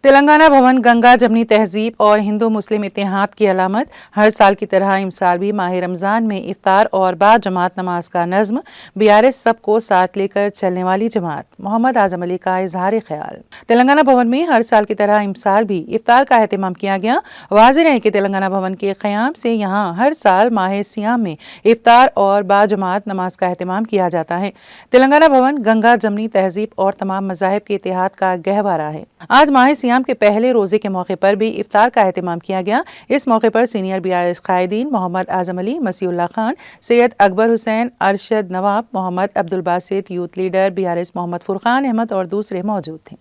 तेलंगाना भवन गंगा जमनी तहजीब और हिंदू मुस्लिम इत्तेहाद की अलामत। हर साल की तरह इस साल भी माह रमज़ान में इफ्तार और बाद जमात नमाज का नज़्म। BRS सबको साथ लेकर चलने वाली जमात। मोहम्मद आजम अली का इजहार ख्याल। तेलंगाना भवन में हर साल की तरह इस साल भी इफ्तार का एहतमाम किया गया। वाज़ेह है कि तेलंगाना भवन के क़याम से यहाँ हर साल माह सियाम में इफ्तार और बाद जमात नमाज का एहतमाम किया जाता है। तेलंगाना भवन गंगा जमनी तहजीब और तमाम मज़ाहिब के इत्तेहाद का गहवारा है। आज माह सियाम के पहले रोजे के मौके पर भी इफ्तार का एहतमाम किया गया। इस मौके पर सीनियर BRS कायदीन Mohammed Azam Ali, Masiullah Khan, Syed Akbar Hussain, Arshad Nawab, Mohammed Abdul Basit, youth leader BRS Mohammed Furqan Ahmed और दूसरे मौजूद थे।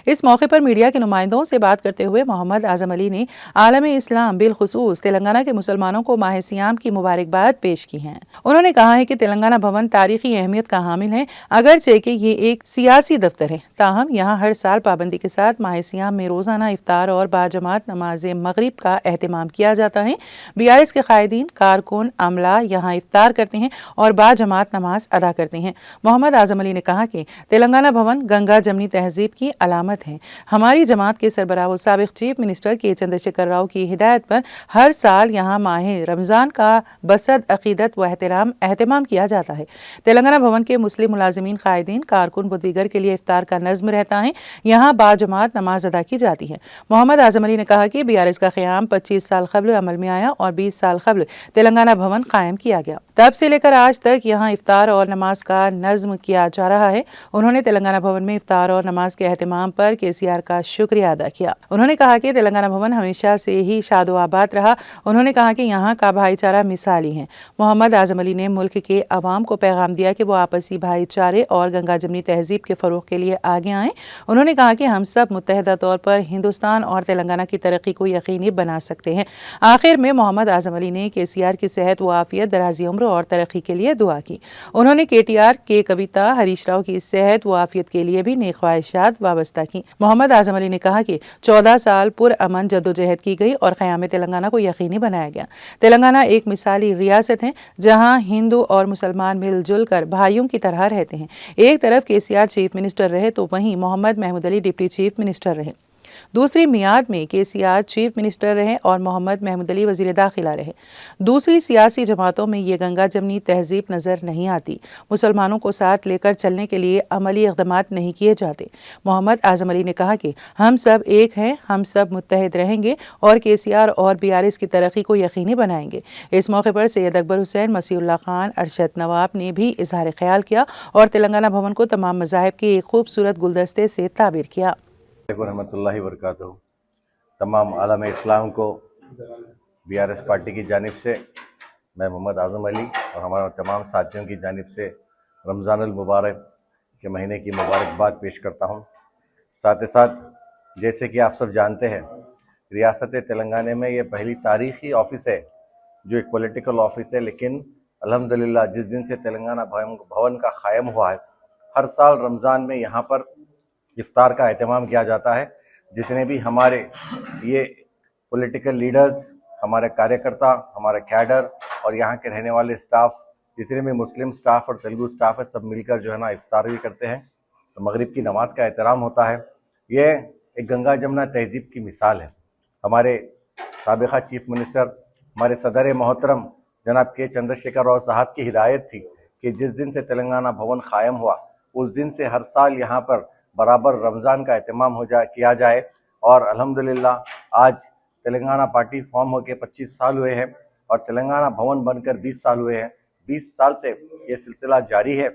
इस मौके पर मीडिया के नुमाइंदों से बात करते हुए मोहम्मद आजम अली ने आलम इस्लाम बिलखुसूस तेलंगाना के मुसलमानों को माह सियाम की मुबारकबाद पेश की है। उन्होंने कहा है कि तेलंगाना भवन तारीखी अहमियत का हामिल है, अगरचे कि ये एक सियासी दफ्तर है, ताहम यहाँ हर साल पाबंदी के साथ माह सियाम में रोजाना इफ्तार और बाजमात नमाज मगरिब का एहतमाम किया जाता है। BRS के कायदीन, कारकुन, अमला यहाँ इफ्तार करते हैं और बाजमात नमाज अदा करते हैं। मोहम्मद आजम अली ने कहा कि तेलंगाना भवन गंगा जमनी तहजीब की अलामत है। हमारी जमात के सरबराह व साबिक चीफ मिनिस्टर के चंद्रशेखर राव की हिदायत पर हर साल यहाँ माह रमज़ान का बसद अकीदत व एहतमाम किया जाता है। तेलंगाना भवन के मुस्लिम मुलाजिमीन, कायदीन, कारकुन व दीगर के लिए इफ्तार का नज़्म रहता है। यहाँ बाजमात नमाज अदा की जाती है। मोहम्मद आजम अली ने कहा कि BRS का क़याम 25 साल क़ब्ल अमल में आया और 20 साल क़ब्ल तेलंगाना भवन कायम किया गया। तब से लेकर आज तक यहाँ इफ्तार और नमाज का नज़्म किया जा रहा है। उन्होंने तेलंगाना भवन में इफ्तार और नमाज के एहतमाम पर KCR का शुक्रिया अदा किया। उन्होंने कहा कि तेलंगाना भवन हमेशा से ही शादो आबाद रहा। उन्होंने कहा कि यहाँ का भाईचारा मिसाली है। मोहम्मद आजम अली ने मुल्क के अवाम को पैगाम दिया कि वो आपसी भाईचारे और गंगा जमनी तहजीब के फ़रोग़ के लिए आगे आएँ। उन्होंने कहा कि हम सब मुत्तहिदा तौर पर हिंदुस्तान और तेलंगाना की तरक्की को यकीनी बना सकते हैं। आखिर में मोहम्मद आजम अली ने KCR की सेहत व आफियत, दराजी उम्र और तरक्की के लिए दुआ की। उन्होंने KTR के कविता हरीश राव की सेहत व आफियत के लिए भी नेक ख्वाहिशात वाबस्ता की। मोहम्मद आजम अली ने कहा कि 14 साल पुरअमन जद्दोजहद की गई और क़याम तेलंगाना को यकीनी बनाया गया। तेलंगाना एक मिसाली रियासत है जहाँ हिंदू और मुसलमान मिलजुल कर भाइयों की तरह रहते हैं। एक तरफ KCR चीफ मिनिस्टर रहे तो वहीं Mohammed Mahmood Ali deputy chief minister रहे। दूसरी मियाद में KCR चीफ मिनिस्टर रहे और मोहम्मद महमूद अली वज़ीर दाखिला रहे। दूसरी सियासी जमातों में ये गंगा जमनी तहजीब नज़र नहीं आती। मुसलमानों को साथ लेकर चलने के लिए अमली इक़दामात नहीं किए जाते। मोहम्मद आजम अली ने कहा कि हम सब एक हैं, हम सब मुत्तहिद रहेंगे और KCR और BRS की तरक्की को यकीनी बनाएंगे। इस मौके पर सैयद अकबर हुसैन, मसीउल्लाह खान, अरशद नवाब ने भी इजहार ख्याल किया और तेलंगाना भवन को तमाम मज़ाहिब के एक खूबसूरत गुलदस्ते से ताबीर किया। रहमतुल्लाहि व बरकातहू। तमाम आलम इस्लाम को BRS पार्टी की जानिब से मैं मोहम्मद आज़म अली और हमारे तमाम साथियों की जानिब से रमज़ानुल मुबारक के महीने की मुबारकबाद पेश करता हूँ। साथ ही साथ जैसे कि आप सब जानते हैं, रियासत तेलंगाना में ये पहली तारीख़ी ऑफिस है जो एक पॉलिटिकल ऑफिस है, लेकिन अल्हम्दुलिल्लाह जिस दिन से तेलंगाना भवन का क़याम हुआ है, हर साल रमज़ान में यहाँ पर इफ्तार का एहतमाम किया जाता है। जितने भी हमारे ये पॉलिटिकल लीडर्स, हमारे कार्यकर्ता, हमारे कैडर और यहाँ के रहने वाले स्टाफ, जितने भी मुस्लिम स्टाफ और तेलुगु स्टाफ है, सब मिलकर जो है ना इफ्तार भी करते हैं। तो मगरिब की नमाज का एहतराम होता है। ये एक गंगा जमुना तहजीब की मिसाल है। हमारे साबिक़ा चीफ मिनिस्टर, हमारे सदर मोहतरम जनाब के चंद्रशेखर राव साहब की हिदायत थी कि जिस दिन से तेलंगाना भवन कायम हुआ उस दिन से हर साल यहाँ पर बराबर रमज़ान का एहतमाम किया जाए। और अल्हम्दुलिल्लाह आज तेलंगाना पार्टी फॉर्म होकर 25 साल हुए हैं और तेलंगाना भवन बनकर 20 साल हुए हैं। 20 साल से ये सिलसिला जारी है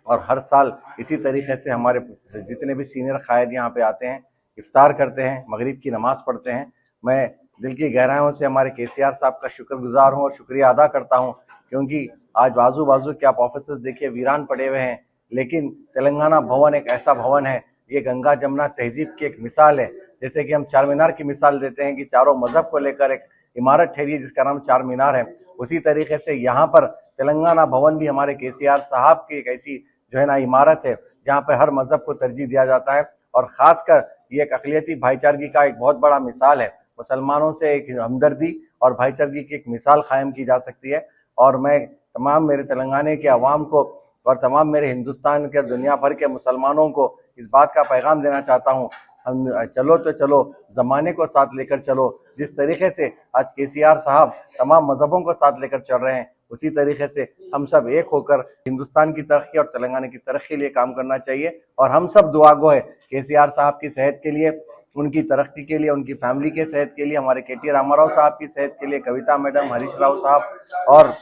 और हर साल इसी तरीके से हमारे जितने भी सीनियर कायद यहाँ पे आते हैं, इफ्तार करते हैं, मगरिब की नमाज़ पढ़ते हैं। मैं दिल की गहराइयों से हमारे KCR साहब का शुक्रगुजार हूँ और शुक्रिया अदा करता हूँ, क्योंकि आज बाजू बाजू के आप ऑफिस देखिए वीरान पड़े हुए हैं, लेकिन तेलंगाना भवन एक ऐसा भवन है, ये गंगा जमुना तहजीब की एक मिसाल है। जैसे कि हम चार मीनार की मिसाल देते हैं कि चारों मजहब को लेकर एक इमारत ठहरी है जिसका नाम चार मीनार है, उसी तरीके से यहाँ पर तेलंगाना भवन भी हमारे KCR साहब की एक ऐसी जो है ना इमारत है जहाँ पर हर मजहब को तरजीह दिया जाता है और ख़ासकर ये एक अक़लियती भाईचारगी का एक बहुत बड़ा मिसाल है। मुसलमानों से एक हमदर्दी और भाईचारगी की एक मिसाल कायम की जा सकती है। और मैं तमाम मेरे तेलंगाना के अवाम को और तमाम मेरे हिंदुस्तान के दुनिया भर के मुसलमानों को इस बात का पैगाम देना चाहता हूँ हम चलो तो चलो, ज़माने को साथ लेकर चलो। जिस तरीके से आज केसीआर साहब तमाम मज़हबों को साथ लेकर चल रहे हैं, उसी तरीके से हम सब एक होकर हिंदुस्तान की तरक्की और तेलंगाना की तरक्की के लिए काम करना चाहिए। और हम सब दुआगो है केसीआर साहब की सेहत के लिए, उनकी तरक्की के लिए, उनकी फैमिली के सेहत के लिए, हमारे केटी रामाराव साहब की सेहत के लिए, कविता मैडम, हरीश राव साहब। और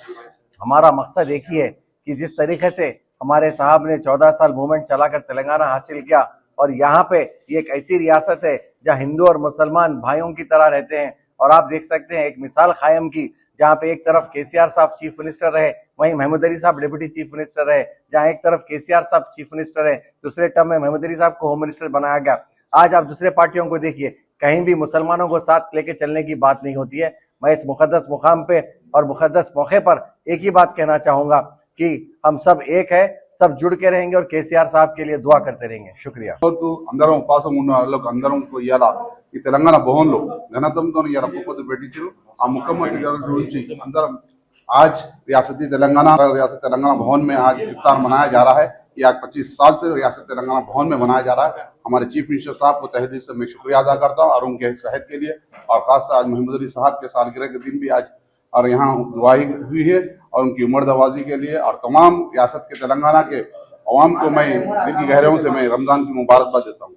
हमारा मकसद एक ही है कि जिस तरीके से हमारे साहब ने 14 साल मूवमेंट चलाकर तेलंगाना हासिल किया, और यहाँ पे ये एक ऐसी रियासत है जहाँ हिंदू और मुसलमान भाइयों की तरह रहते हैं। और आप देख सकते हैं एक मिसाल कायम की, जहाँ पे एक तरफ केसीआर साहब चीफ मिनिस्टर रहे, वहीं महमूद अली साहब डिप्टी चीफ मिनिस्टर रहे। जहाँ एक तरफ केसीआर साहब चीफ मिनिस्टर है, दूसरे टर्म में महमूद अली साहब को होम मिनिस्टर बनाया गया। आज आप दूसरे पार्टियों को देखिए, कहीं भी मुसलमानों को साथ लेके चलने की बात नहीं होती है। मैं इस मुकद्दस मुकाम पे और मुकद्दस मौके पर एक ही बात कहना चाहूंगा कि हम सब एक है, सब जुड़ के रहेंगे और केसीआर साहब के लिए दुआ करते रहेंगे। शुक्रिया। అందరం ఉపాసం ఉన్న వాళ్ళకు అందరంకు ఇవాళ ఈ తెలంగాణ భవన్లో ఘనతంతో ఇవాళ కుప్పదు పెట్టించారు। ఆ ముఖ్యమంత్రి గారి గురించి అందరం आज रियासती तेलंगाना भवन में आज इफ्तार मनाया जा रहा है। ये आज 25 साल से रियासत तेलंगाना भवन में मनाया जा रहा है। हमारे चीफ मिनिस्टर साहब को तहे दिल से मैं शुक्रिया अदा करता हूँ और उनके सेहत के लिए, और खास आज महमूद अली साहब के सालगिरह के दिन भी आज और यहाँ दुआई हुई है और उनकी उम्र दवाजी के लिए, और तमाम रियासत के तेलंगाना के अवाम को मैं दिल की गहराइयों से मैं रमजान की मुबारकबाद देता हूँ।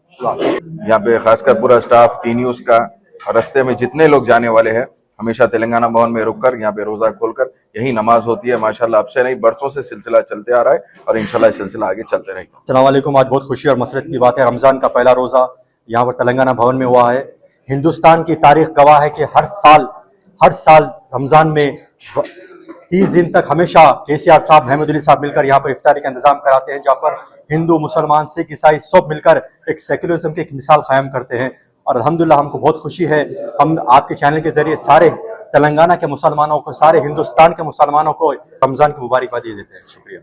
यहाँ पे खासकर पूरा स्टाफ टी न्यूज का, रास्ते में जितने लोग जाने वाले हैं हमेशा तेलंगाना भवन में रुककर यहाँ पे रोजा खोलकर यही नमाज होती है। माशाल्लाह अब से नहीं, बरसों से सिलसिला चलते आ रहा है और इंशाल्लाह ये सिलसिला आगे चलते रहेगा। अस्सलाम वालेकुम। आज बहुत खुशी और मसरत की बात है, रमज़ान का पहला रोज़ा यहाँ पर तेलंगाना भवन में हुआ है। हिंदुस्तान की तारीख गवाह है कि हर साल रमज़ान में 30 दिन तक हमेशा केसीआर साहब, महमूद अली साहब मिलकर यहाँ पर इफ्तारी का इंतजाम कराते हैं, जहाँ पर हिंदू, मुसलमान, सिख, ईसाई सब मिलकर एक सेक्युलरिज्म की एक मिसाल कायम करते हैं। और अल्हम्दुलिल्लाह हमको बहुत खुशी है, हम आपके चैनल के जरिए सारे तेलंगाना के मुसलमानों को, सारे हिंदुस्तान के मुसलमानों को रमज़ान की मुबारकबादी देते हैं। शुक्रिया।